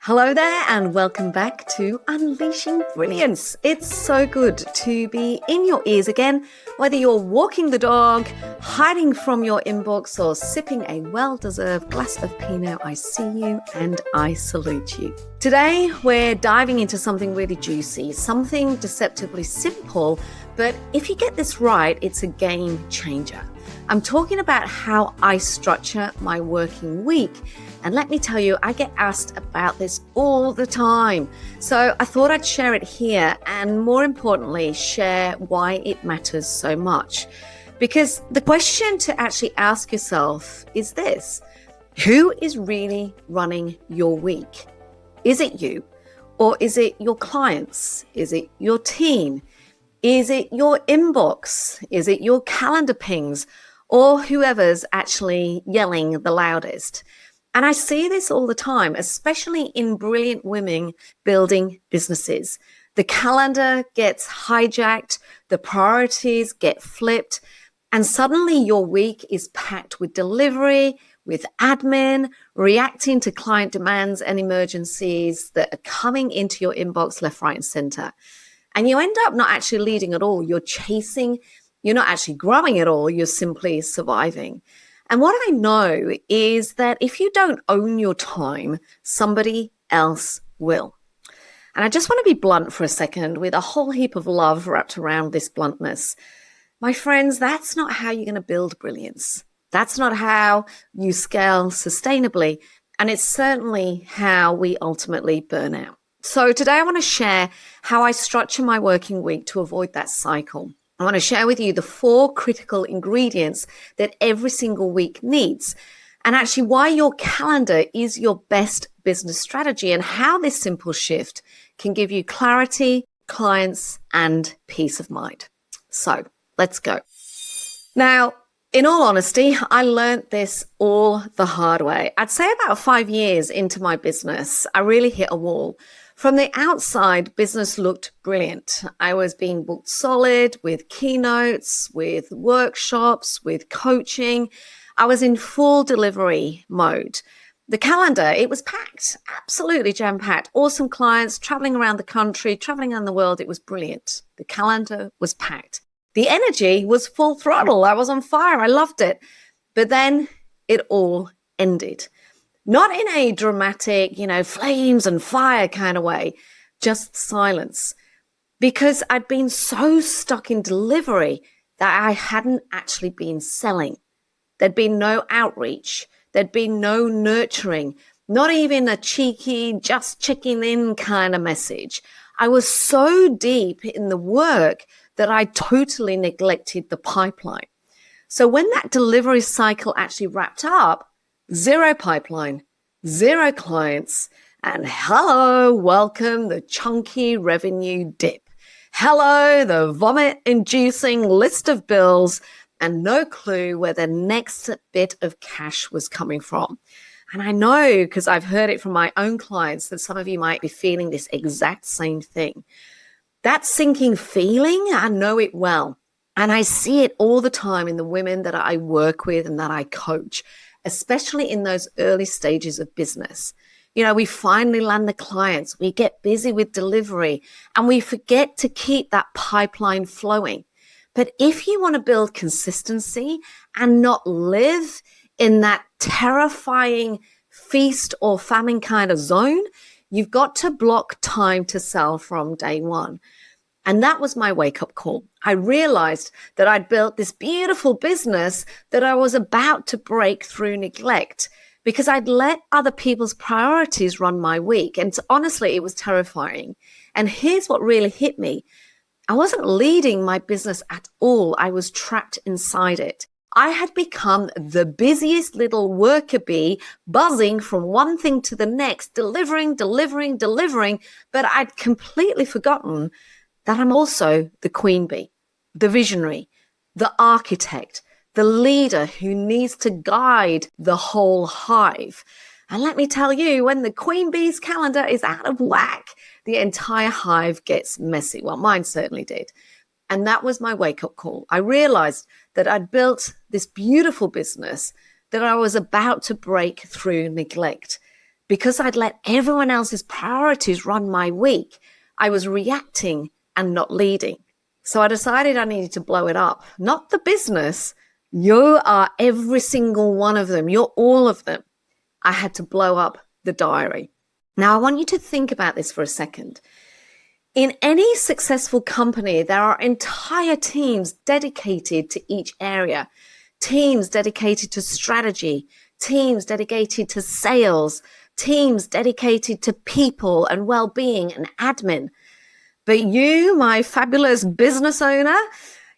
Hello there and welcome back to Unleashing Brilliance. It's so good to be in your ears again, whether you're walking the dog, hiding from your inbox, or sipping a well-deserved glass of Pinot. I see you and I salute you. Today, we're diving into something really juicy, something deceptively simple, but if you get this right, it's a game changer. I'm talking about how I structure my working week. And let me tell you, I get asked about this all the time. So I thought I'd share it here and more importantly, share why it matters so much. Because the question to actually ask yourself is this: who is really running your week? Is it you? Or is it your clients? Is it your team? Is it your inbox? Is it your calendar pings? Or whoever's actually yelling the loudest? And I see this all the time, especially in brilliant women building businesses. The calendar gets hijacked, the priorities get flipped, and suddenly your week is packed with delivery, with admin, reacting to client demands and emergencies that are coming into your inbox left, right, and center. And you end up not actually leading at all. You're chasing, you're not actually growing at all. You're simply surviving. And what I know is that if you don't own your time, somebody else will. And I just want to be blunt for a second with a whole heap of love wrapped around this bluntness. My friends, that's not how you're going to build brilliance. That's not how you scale sustainably. And it's certainly how we ultimately burn out. So today I want to share how I structure my working week to avoid that cycle. I want to share with you the 4 critical ingredients that every single week needs, and actually why your calendar is your best business strategy and how this simple shift can give you clarity, clients, and peace of mind. So let's go. Now, in all honesty, I learned this all the hard way. I'd say about 5 years into my business, I really hit a wall. From the outside, business looked brilliant. I was being booked solid with keynotes, with workshops, with coaching. I was in full delivery mode. The calendar, it was packed, absolutely jam-packed. Awesome clients, traveling around the country, traveling around the world. It was brilliant. The calendar was packed. The energy was full throttle. I was on fire. I loved it. But then it all ended. Not in a dramatic, flames and fire kind of way, just silence. Because I'd been so stuck in delivery that I hadn't actually been selling. There'd been no outreach. There'd been no nurturing, not even a cheeky, just checking in kind of message. I was so deep in the work that I totally neglected the pipeline. So when that delivery cycle actually wrapped up, 0 pipeline, 0 clients, and hello, welcome the chunky revenue dip. Hello, the vomit-inducing list of bills, and no clue where the next bit of cash was coming from. And I know, because I've heard it from my own clients, that some of you might be feeling this exact same thing. That sinking feeling, I know it well. And I see it all the time in the women that I work with and that I coach, especially in those early stages of business. We finally land the clients, we get busy with delivery, and we forget to keep that pipeline flowing. But if you want to build consistency and not live in that terrifying feast or famine kind of zone, you've got to block time to sell from day one. And that was my wake-up call. I realized that I'd built this beautiful business that I was about to break through neglect because I'd let other people's priorities run my week. And honestly, it was terrifying. And here's what really hit me. I wasn't leading my business at all. I was trapped inside it. I had become the busiest little worker bee, buzzing from one thing to the next, delivering, but I'd completely forgotten that I'm also the queen bee, the visionary, the architect, the leader who needs to guide the whole hive. And let me tell you, when the queen bee's calendar is out of whack, the entire hive gets messy. Well, mine certainly did. And that was my wake-up call. I realized that I'd built this beautiful business that I was about to break through neglect. because I'd let everyone else's priorities run my week, I was reacting and not leading. So I decided I needed to blow it up. Not the business. You are every single one of them. You're all of them. I had to blow up the diary. Now, I want you to think about this for a second. In any successful company, there are entire teams dedicated to each area, teams dedicated to strategy, teams dedicated to sales, teams dedicated to people and well-being and admin. But you, my fabulous business owner,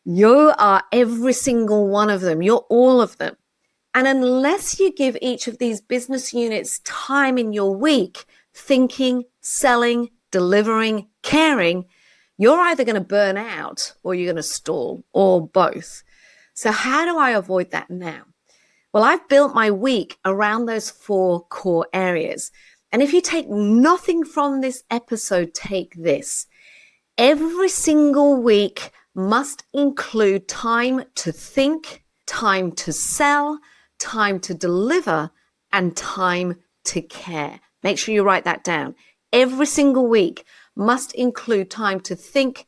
you are every single one of them. You're all of them. And unless you give each of these business units time in your week, thinking, selling, delivering, caring, you're either going to burn out or you're going to stall, or both. So how do I avoid that now? Well, I've built my week around those 4 core areas. And if you take nothing from this episode, take this. Every single week must include time to think, time to sell, time to deliver, and time to care. Make sure you write that down. Every single week must include time to think,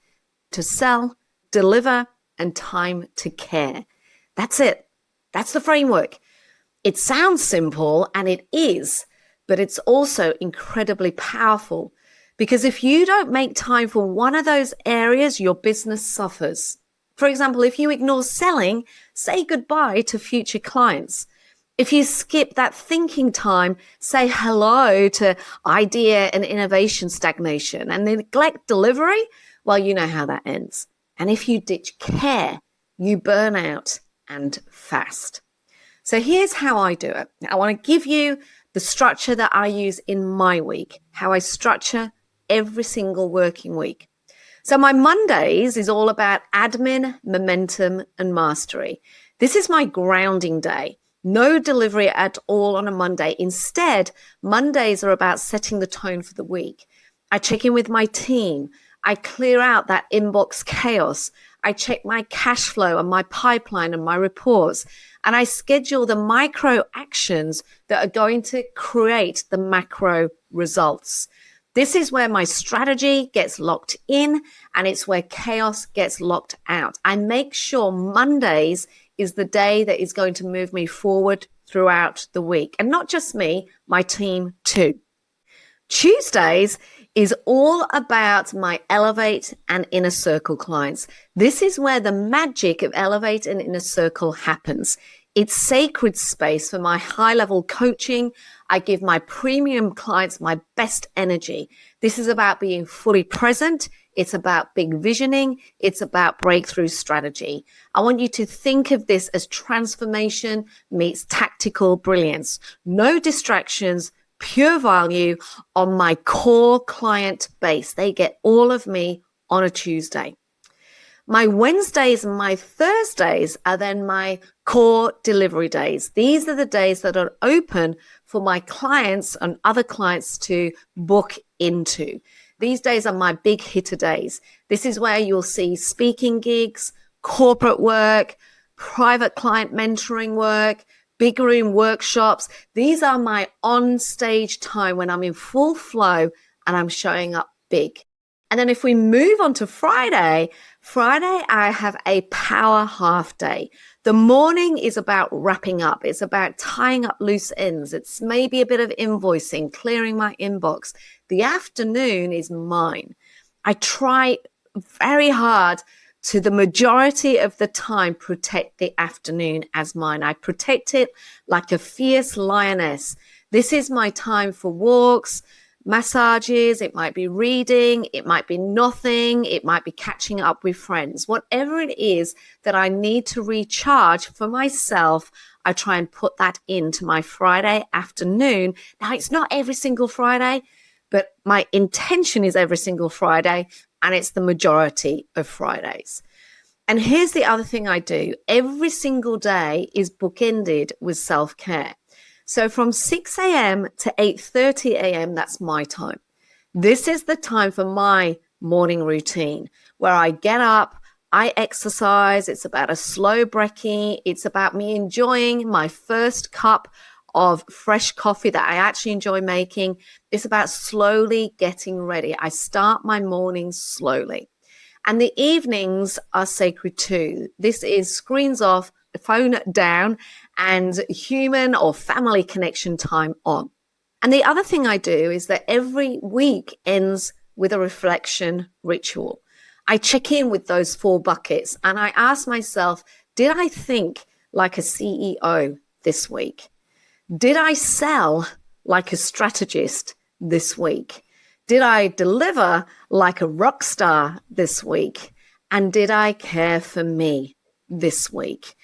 to sell, deliver, and time to care. That's it. That's the framework. It sounds simple, and it is, but it's also incredibly powerful, because if you don't make time for one of those areas, your business suffers. For example, if you ignore selling, say goodbye to future clients. If you skip that thinking time, say hello to idea and innovation stagnation, and neglect delivery, well, you know how that ends. And if you ditch care, you burn out, and fast. So here's how I do it. I want to give you the structure that I use in my week, how I structure every single working week. So my Mondays is all about admin, momentum, and mastery. This is my grounding day. No delivery at all on a Monday. Instead, Mondays are about setting the tone for the week. I check in with my team. I clear out that inbox chaos. I check my cash flow and my pipeline and my reports. And I schedule the micro actions that are going to create the macro results. This is where my strategy gets locked in, and it's where chaos gets locked out. I make sure Mondays is the day that is going to move me forward throughout the week. And not just me, my team too. Tuesdays is all about my Elevate and Inner Circle clients. This is where the magic of Elevate and Inner Circle happens. It's sacred space for my high-level coaching. I give my premium clients my best energy. This is about being fully present. It's about big visioning. It's about breakthrough strategy. I want you to think of this as transformation meets tactical brilliance. No distractions, pure value on my core client base. They get all of me on a Tuesday. My Wednesdays and my Thursdays are then my core delivery days. These are the days that are open for my clients and other clients to book into. These days are my big hitter days. This is where you'll see speaking gigs, corporate work, private client mentoring work, big room workshops. These are my on-stage time when I'm in full flow and I'm showing up big. And then if we move on to Friday, I have a power half day. The morning is about wrapping up. It's about tying up loose ends. It's maybe a bit of invoicing, clearing my inbox. The afternoon is mine. I try very hard to the majority of the time protect the afternoon as mine. I protect it like a fierce lioness. This is my time for walks, massages, it might be reading, it might be nothing, it might be catching up with friends. Whatever it is that I need to recharge for myself, I try and put that into my Friday afternoon. Now, it's not every single Friday, but my intention is every single Friday, and it's the majority of Fridays. And here's the other thing I do. Every single day is bookended with self-care. So from 6 a.m. to 8:30 a.m., that's my time. This is the time for my morning routine where I get up, I exercise. It's about a slow brekkie. It's about me enjoying my first cup of fresh coffee that I actually enjoy making. It's about slowly getting ready. I start my mornings slowly. And the evenings are sacred too. This is screens off, phone down, and human or family connection time on. And the other thing I do is that every week ends with a reflection ritual. I check in with those 4 buckets and I ask myself, did I think like a CEO this week? Did I sell like a strategist this week? Did I deliver like a rock star this week? And did I care for me this week?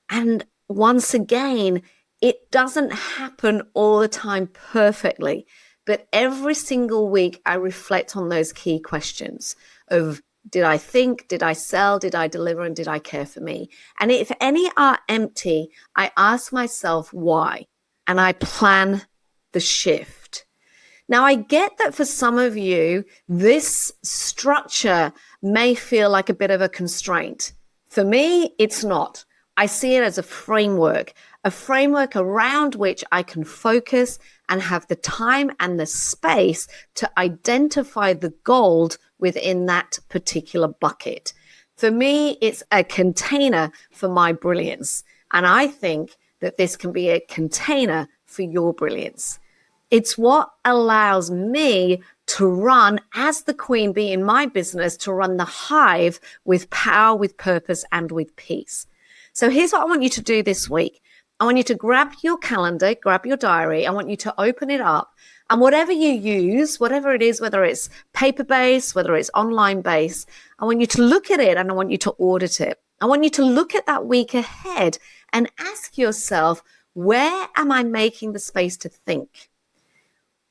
And once again, it doesn't happen all the time perfectly, but every single week I reflect on those key questions of did I think, did I sell, did I deliver, and did I care for me? And if any are empty, I ask myself why, and I plan the shift. Now, I get that for some of you, this structure may feel like a bit of a constraint. For me, it's not. I see it as a framework around which I can focus and have the time and the space to identify the gold within that particular bucket. For me, it's a container for my brilliance. And I think that this can be a container for your brilliance. It's what allows me to run as the queen bee in my business, to run the hive with power, with purpose, and with peace. So here's what I want you to do this week. I want you to grab your calendar, grab your diary. I want you to open it up. And whatever you use, whatever it is, whether it's paper-based, whether it's online-based, I want you to look at it and I want you to audit it. I want you to look at that week ahead and ask yourself, where am I making the space to think?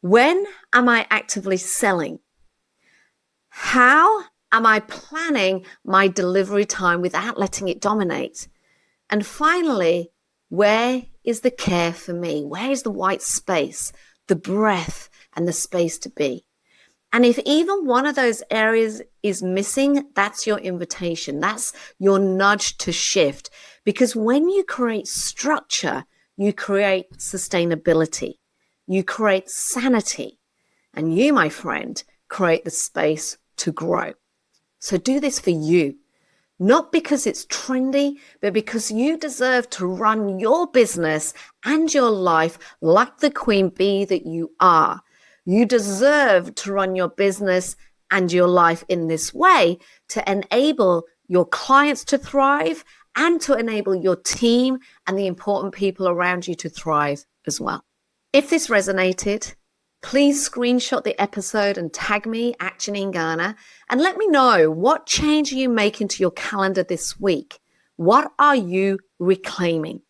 When am I actively selling? How am I planning my delivery time without letting it dominate? And finally, where is the care for me? Where is the white space, the breath, and the space to be? And if even one of those areas is missing, that's your invitation. That's your nudge to shift. Because when you create structure, you create sustainability, you create sanity, and you, my friend, create the space to grow. So do this for you. Not because it's trendy, but because you deserve to run your business and your life like the queen bee that you are. You deserve to run your business and your life in this way to enable your clients to thrive and to enable your team and the important people around you to thrive as well. If this resonated, please screenshot the episode and tag me at Janine Garner and let me know, what change are you making to your calendar this week? What are you reclaiming?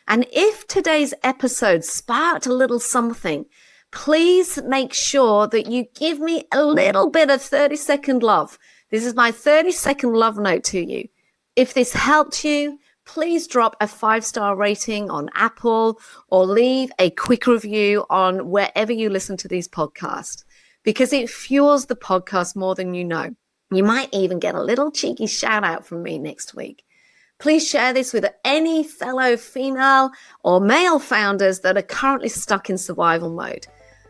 And if today's episode sparked a little something, please make sure that you give me a little bit of 30-second love. This is my 30-second love note to you. If this helped you, please drop a 5-star rating on Apple or leave a quick review on wherever you listen to these podcasts, because it fuels the podcast more than you know. You might even get a little cheeky shout out from me next week. Please share this with any fellow female or male founders that are currently stuck in survival mode.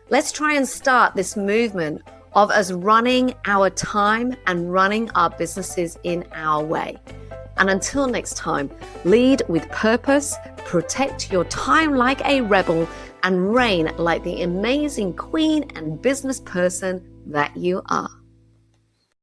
Let's try and start this movement of us running our time and running our businesses in our way. And until next time, lead with purpose, protect your time like a rebel, and reign like the amazing queen and business person that you are.